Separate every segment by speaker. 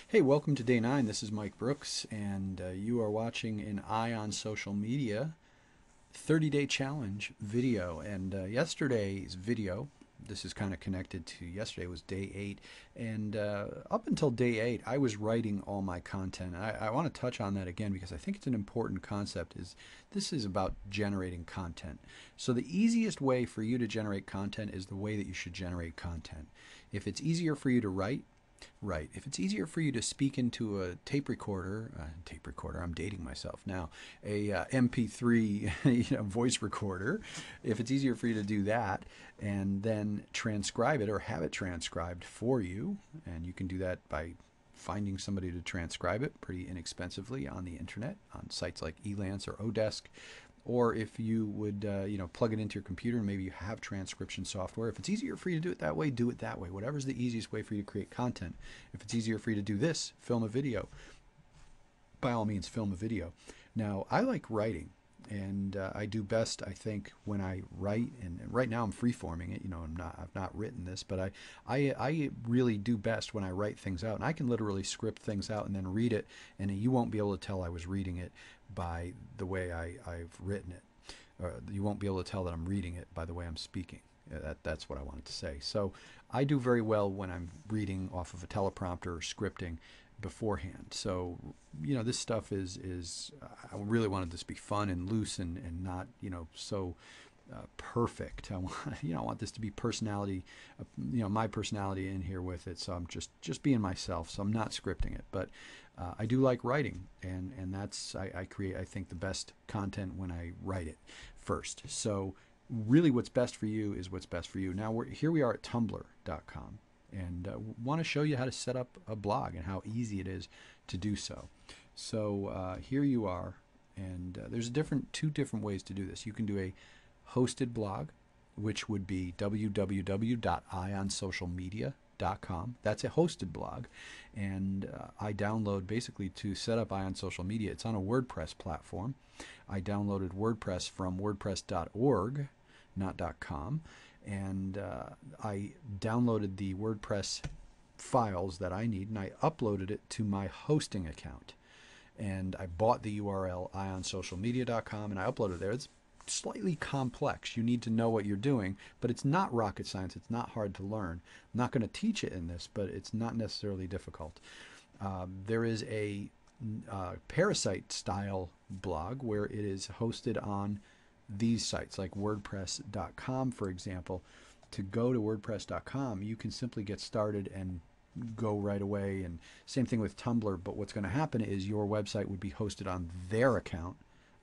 Speaker 1: Hey, welcome to day 9. This is Mike Brooks, and you are watching an Eye on Social Media 30-day challenge video. And yesterday's video, this is kind of connected to yesterday, was day 8. And up until day 8, I was writing all my content. I want to touch on that again because I think it's an important concept. This is about generating content. So the easiest way for you to generate content is the way that you should generate content. If it's easier for you to write, right. If it's easier for you to speak into a tape recorder, I'm dating myself now, a MP3 voice recorder, if it's easier for you to do that and then transcribe it or have it transcribed for you, and you can do that by finding somebody to transcribe it pretty inexpensively on the internet on sites like Elance or Odesk, or if you would plug it into your computer and maybe you have transcription software. If it's easier for you to do it that way, do it that way. Whatever's the easiest way for you to create content. If it's easier for you to do this, film a video, by all means film a video. Now, I like writing, and I do best, I think, when I write. And right now I'm freeforming it. I've not written this, but I really do best when I write things out. And I can literally script things out and then read it, and you won't be able to tell I was reading it by the way I've written it. You won't be able to tell that I'm reading it by the way I'm speaking. That's what I wanted to say. So I do very well when I'm reading off of a teleprompter or scripting beforehand. So this stuff is I really wanted this to be fun and loose and not so perfect. I want this to be personality, my personality in here with it. So I'm just being myself. So I'm not scripting it, but I do like writing, and that's I create, I think, the best content when I write it first. So really, what's best for you is what's best for you. Now here we are at Tumblr.com, and want to show you how to set up a blog and how easy it is to do so. So here you are, and there's two different ways to do this. You can do a hosted blog, which would be www.ionsocialmedia.com. That's a hosted blog, and I download basically to set up Eye on Social Media. It's on a WordPress platform. I downloaded WordPress from wordpress.org, not .com, and I downloaded the WordPress files that I need, and I uploaded it to my hosting account. And I bought the URL ionsocialmedia.com, and I uploaded it there. It's slightly complex. You need to know what you're doing, but it's not rocket science. It's not hard to learn. I'm not going to teach it in this, but it's not necessarily difficult. There is a parasite style blog where it is hosted on these sites like wordpress.com, for example. To go to wordpress.com, you can simply get started and go right away. And same thing with Tumblr, but what's going to happen is your website would be hosted on their account,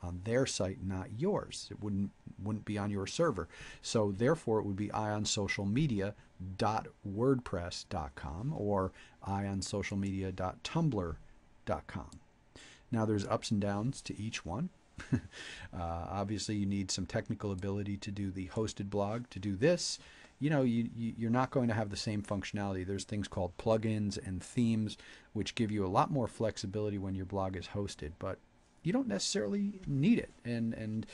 Speaker 1: on their site, not yours. It wouldn't be on your server. So therefore it would be ionsocialmedia.wordpress.com or ionsocialmedia.tumblr.com. Now there's ups and downs to each one. Obviously you need some technical ability to do the hosted blog. To do this, you're not going to have the same functionality. There's things called plugins and themes which give you a lot more flexibility when your blog is hosted, but you don't necessarily need it, and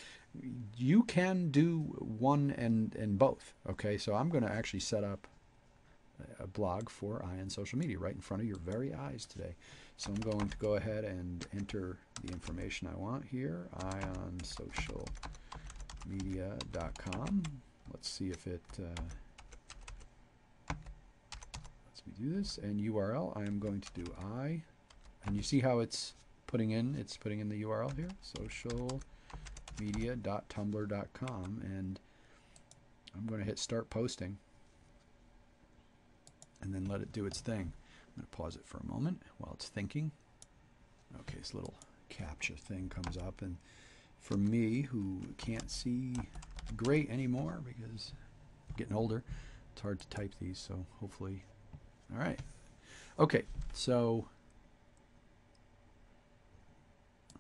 Speaker 1: you can do one and both. Okay, so I'm going to actually set up a blog for Eye on Social Media right in front of your very eyes today. So I'm going to go ahead and enter the information I want here, ionsocialmedia.com. Let's see if it lets me do this. And URL, I am going to do and you see how it's putting in the URL here, socialmedia.tumblr.com, and I'm going to hit start posting and then let it do its thing. I'm going to pause it for a moment while it's thinking. Okay, this little CAPTCHA thing comes up, and for me, who can't see great anymore because I'm getting older, it's hard to type these, so hopefully. All right. Okay, so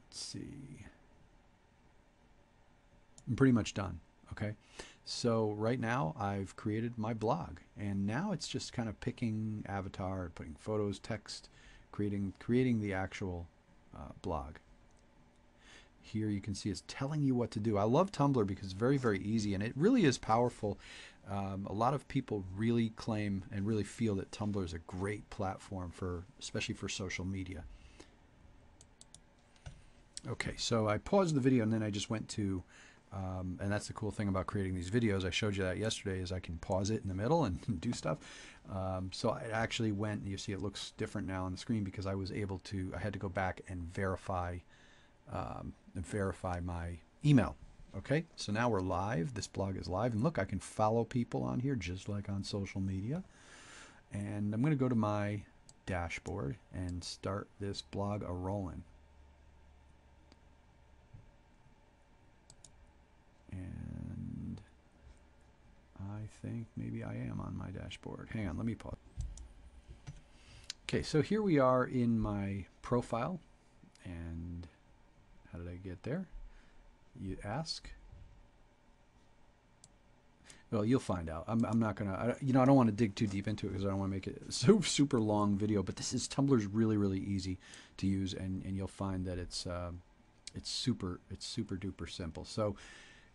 Speaker 1: let's see. I'm pretty much done. Okay, so right now I've created my blog, and now it's just kind of picking avatar, putting photos, text, creating the actual blog. Here you can see it's telling you what to do. I love Tumblr because it's very, very easy, and it really is powerful. A lot of people really claim and really feel that Tumblr is a great platform for, especially for social media. Okay, so I paused the video and then I just went to, and that's the cool thing about creating these videos. I showed you that yesterday, is I can pause it in the middle and do stuff. So I actually went, you see it looks different now on the screen because I was able to, I had to go back and verify my email. Okay, so now we're live. This blog is live, and look, I can follow people on here just like on social media. And I'm going to go to my dashboard and start this blog a-rolling. And I think maybe I am on my dashboard. Hang on, let me pause. Okay, so here we are in my profile. And how did I get there? You ask. Well, you'll find out. I'm not gonna, I don't want to dig too deep into it because I don't want to make it a super long video. But this Tumblr's really, really easy to use, and you'll find that it's super duper simple. So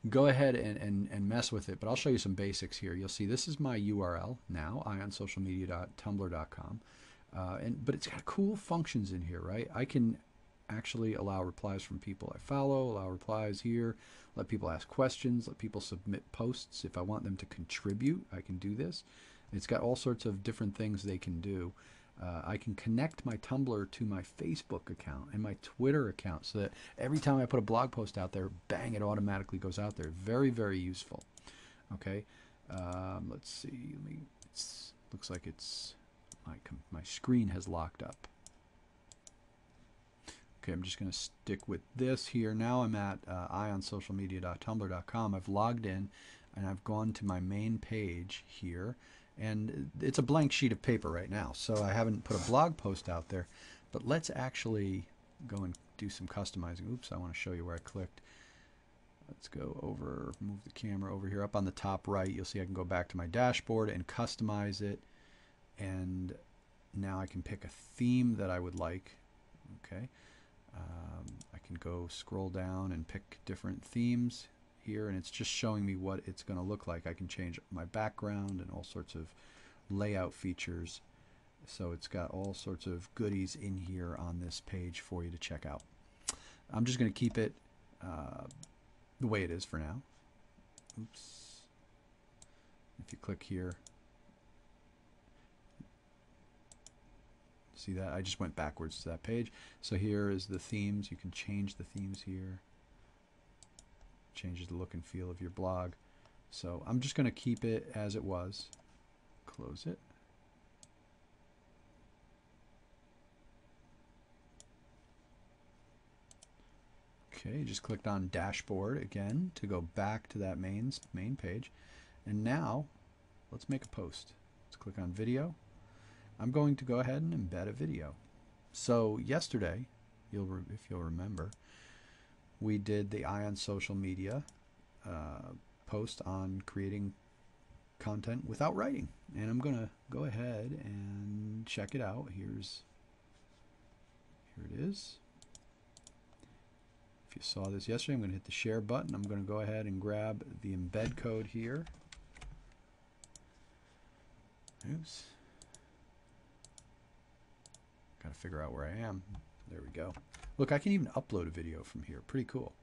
Speaker 1: go ahead and mess with it. But I'll show you some basics here. You'll see this is my URL now, ionsocialmedia.tumblr.com, but it's got cool functions in here, right? I can actually allow replies from people I follow, allow replies here, let people ask questions, let people submit posts. If I want them to contribute, I can do this. It's got all sorts of different things they can do. I can connect my Tumblr to my Facebook account and my Twitter account so that every time I put a blog post out there, bang, it automatically goes out there. Very, very useful. Okay, let's see. Looks like it's my screen has locked up. Okay, I'm just going to stick with this here. Now I'm at ionsocialmedia.tumblr.com. I've logged in and I've gone to my main page here. And it's a blank sheet of paper right now, so I haven't put a blog post out there. But let's actually go and do some customizing. Oops, I want to show you where I clicked. Let's go over, move the camera over here. Up on the top right, you'll see I can go back to my dashboard and customize it. And now I can pick a theme that I would like. Okay. I can go scroll down and pick different themes here, and it's just showing me what it's going to look like. I can change my background and all sorts of layout features. So it's got all sorts of goodies in here on this page for you to check out. I'm just going to keep it the way it is for now. Oops. If you click here, see that? I just went backwards to that page. So here is the themes. You can change the themes here. Changes the look and feel of your blog. So I'm just going to keep it as it was. Close it. Okay, just clicked on dashboard again to go back to that main page. And now let's make a post. Let's click on video. I'm going to go ahead and embed a video. So yesterday, if you'll remember, we did the Ion Social Media post on creating content without writing. And I'm going to go ahead and check it out. Here it is. If you saw this yesterday, I'm going to hit the share button. I'm going to go ahead and grab the embed code here. Oops. Got to figure out where I am. There we go. Look, I can even upload a video from here. Pretty cool.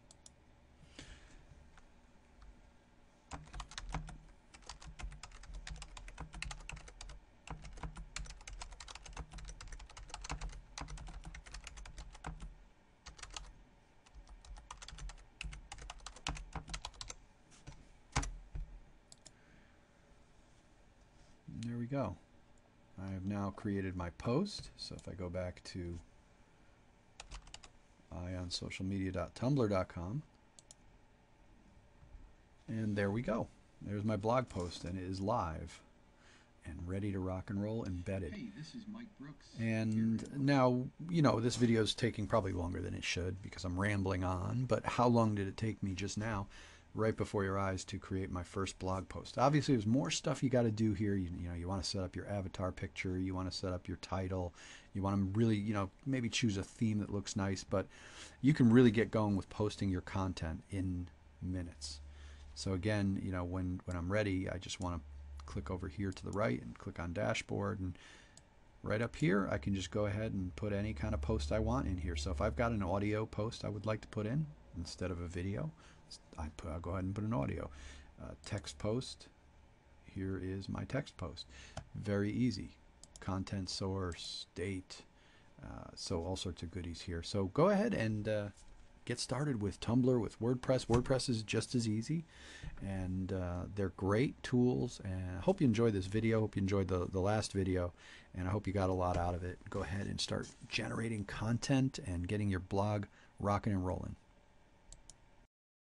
Speaker 1: There we go. I have now created my post. So if I go back to ionsocialmedia.tumblr.com, and there we go. There's my blog post, and it is live and ready to rock and roll, embedded.
Speaker 2: Hey, this is Mike Brooks.
Speaker 1: And now, this video is taking probably longer than it should because I'm rambling on, but how long did it take me just now? right before your eyes to create my first blog post. Obviously, there's more stuff you got to do here. You know, you want to set up your avatar picture, you want to set up your title, you want to really, you know, maybe choose a theme that looks nice, but you can really get going with posting your content in minutes. So again, you know, when I'm ready, I just want to click over here to the right and click on dashboard, and right up here I can just go ahead and put any kind of post I want in here. So if I've got an audio post I would like to put in instead of a video, I'll go ahead and put an audio. Text post, here is my text post. Very easy. Content source, date, so all sorts of goodies here. So go ahead and get started with Tumblr, with WordPress. WordPress is just as easy, and they're great tools. And I hope you enjoyed this video. Hope you enjoyed the last video, and I hope you got a lot out of it. Go ahead and start generating content and getting your blog rocking and rolling.